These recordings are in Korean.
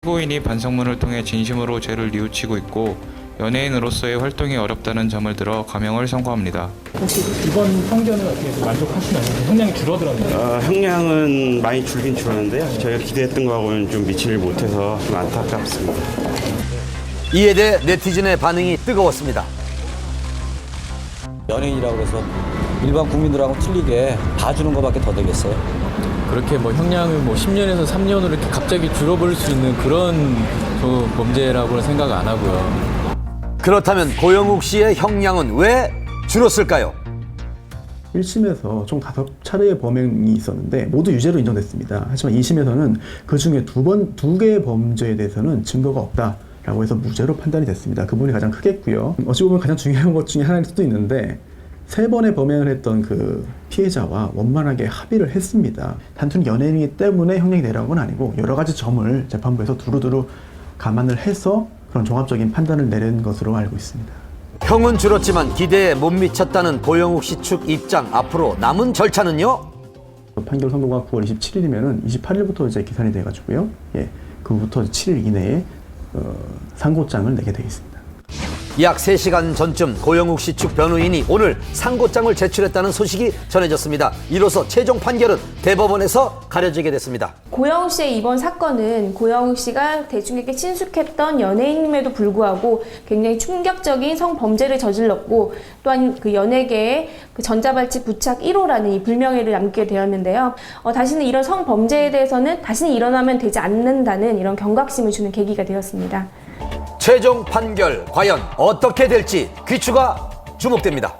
피고인이 반성문을 통해 진심으로 죄를 뉘우치고 있고 연예인으로서의 활동이 어렵다는 점을 들어 감형을 선고합니다. 혹시 이번 판결은 어떻게 만족하시나요? 형량이 줄어들었나요? 형량은 많이 줄긴 줄었는데요. 저희가 기대했던 거하고는 좀 미치를 못해서 좀 안타깝습니다. 이에 대해 네티즌의 반응이 뜨거웠습니다. 연예인이라고 해서 일반 국민들하고 틀리게 봐주는 것밖에 더 되겠어요. 그렇게 뭐 형량을 뭐 10년에서 3년으로 이렇게 갑자기 줄어버릴 수 있는 그런 범죄라고는 생각 안 하고요. 그렇다면 고영욱 씨의 형량은 왜 줄었을까요? 1심에서 총 5차례의 범행이 있었는데 모두 유죄로 인정됐습니다. 하지만 2심에서는 그중에 두 개의 범죄에 대해서는 증거가 없다라고 해서 무죄로 판단이 됐습니다. 그 부분이 가장 크겠고요. 어찌 보면 가장 중요한 것 중에 하나일 수도 있는데 3번의 범행을 했던 그 피해자와 원만하게 합의를 했습니다. 단순히 연예인이기 때문에 형량이 내려간 건 아니고 여러 가지 점을 재판부에서 두루두루 감안을 해서 그런 종합적인 판단을 내린 것으로 알고 있습니다. 형은 줄었지만 기대에 못 미쳤다는 고영욱 씨 측 입장. 앞으로 남은 절차는요? 판결 선고가 9월 27일이면은 28일부터 이제 기산이 돼가지고요. 그 후부터 7일 이내에 상고장을 내게 되어 있습니다. 약 3시간 전쯤 고영욱 씨 측 변호인이 오늘 상고장을 제출했다는 소식이 전해졌습니다. 이로써 최종 판결은 대법원에서 가려지게 됐습니다. 고영욱 씨의 이번 사건은 고영욱 씨가 대중에게 친숙했던 연예인임에도 불구하고 굉장히 충격적인 성범죄를 저질렀고 또한 그 연예계에 그 전자발찌 부착 1호라는 이 불명예를 남기게 되었는데요. 다시는 이런 성범죄에 대해서는 다시는 일어나면 되지 않는다는 이런 경각심을 주는 계기가 되었습니다. 최종 판결 과연 어떻게 될지 귀추가 주목됩니다.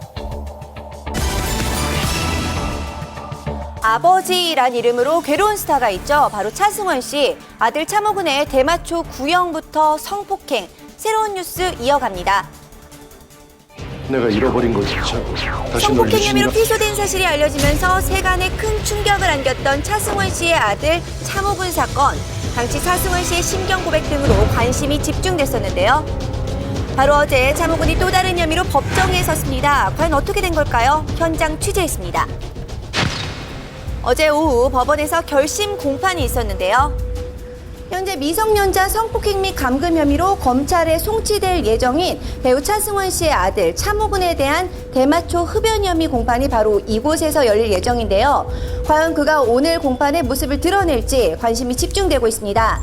아버지란 이름으로 괴로운 스타가 있죠. 바로 차승원 씨. 아들 차모근의 대마초 구형부터 성폭행. 새로운 뉴스 이어갑니다. 내가 잃어버린 것조차 다시 널 성폭행 혐의로 유심히 피소된 사실이 알려지면서 세간에 큰 충격을 안겼던 차승원 씨의 아들 차모근 사건. 당시 차승원 씨의 심경 고백 등으로 관심이 집중됐었는데요. 바로 어제 차모근이 또 다른 혐의로 법정에 섰습니다. 과연 어떻게 된 걸까요? 현장 취재했습니다. 어제 오후 법원에서 결심 공판이 있었는데요. 현재 미성년자 성폭행 및 감금 혐의로 검찰에 송치될 예정인 배우 차승원 씨의 아들 차모근에 대한 대마초 흡연 혐의 공판이 바로 이곳에서 열릴 예정인데요. 과연 그가 오늘 공판의 모습을 드러낼지 관심이 집중되고 있습니다.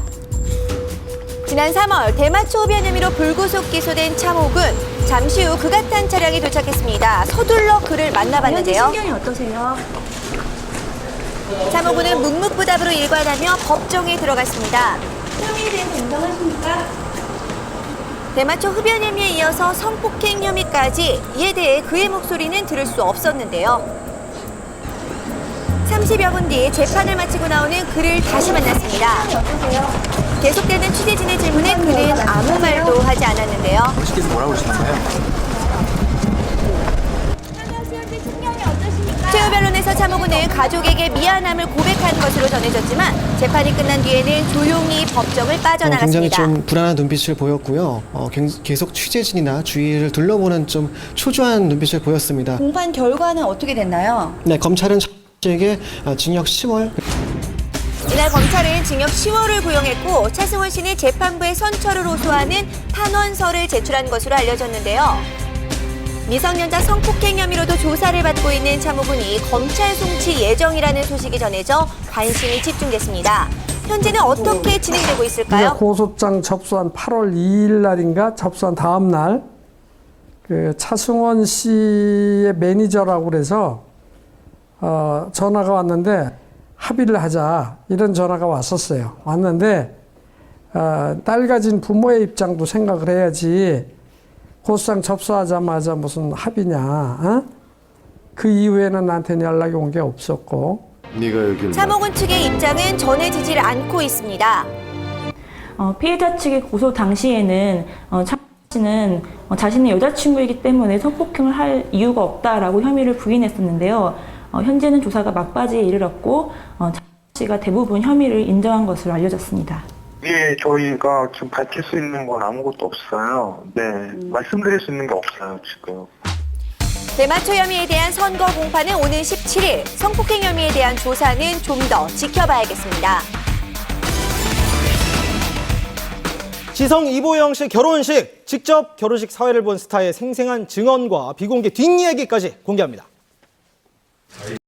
지난 3월 대마초 흡연 혐의로 불구속 기소된 차모근. 잠시 후 그가 탄 차량이 도착했습니다. 서둘러 그를 만나봤는데요. 현재 심경이 어떠세요? 차모근은 묵묵부답으로 일관하며 법정에 들어갔습니다. 혐의에 대해서 인정하십니까? 대마초 흡연 혐의에 이어서 성폭행 혐의까지. 이에 대해 그의 목소리는 들을 수 없었는데요. 30여 분 뒤 재판을 마치고 나오는 그를 다시 만났습니다. 계속되는 취재진의 질문에 그는 아무 말도 하지 않았는데요. 시켜서 뭐라고 그러시나요? 최후 변론에서 차모근은 가족에게 미안함을 고백한 것으로 전해졌지만 재판이 끝난 뒤에는 조용히 법정을 빠져나갔습니다. 굉장히 좀 불안한 눈빛을 보였고요. 계속 취재진이나 주위를 둘러보는 좀 초조한 눈빛을 보였습니다. 공판 결과는 어떻게 됐나요? 네, 검찰은 에게 징역 10월. 이날 검찰은 징역 10월을 구형했고 차승원 씨는 재판부에 선처를 호소하는 탄원서를 제출한 것으로 알려졌는데요. 미성년자 성폭행 혐의로도 조사를 받고 있는 차모근이 검찰 송치 예정이라는 소식이 전해져 관심이 집중됐습니다. 현재는 어떻게 진행되고 있을까요? 고소장 접수한 8월 2일 날인가 접수한 다음 날 그 차승원 씨의 매니저라고 그래서 전화가 왔는데 합의를 하자 이런 전화가 왔었어요. 왔는데 딸 가진 부모의 입장도 생각을 해야지 고소장 접수하자마자 무슨 합의냐. 그 이후에는 나한테는 연락이 온 게 없었고. 차모근 측의 입장은 전해지질 않고 있습니다. 피해자 측의 고소 당시에는 차 씨는 자신의 여자친구이기 때문에 성폭행을 할 이유가 없다라고 혐의를 부인했었는데요. 현재는 조사가 막바지에 이르렀고 차 씨가 대부분 혐의를 인정한 것으로 알려졌습니다. 예, 저희가 지금 밝힐 수 있는 건 아무것도 없어요. 네, 말씀드릴 수 있는 게 없어요, 지금. 대마초 혐의에 대한 선거 공판은 오는 17일, 성폭행 혐의에 대한 조사는 좀 더 지켜봐야겠습니다. 지성 이보영 씨 결혼식, 직접 결혼식 사회를 본 스타의 생생한 증언과 비공개 뒷이야기까지 공개합니다.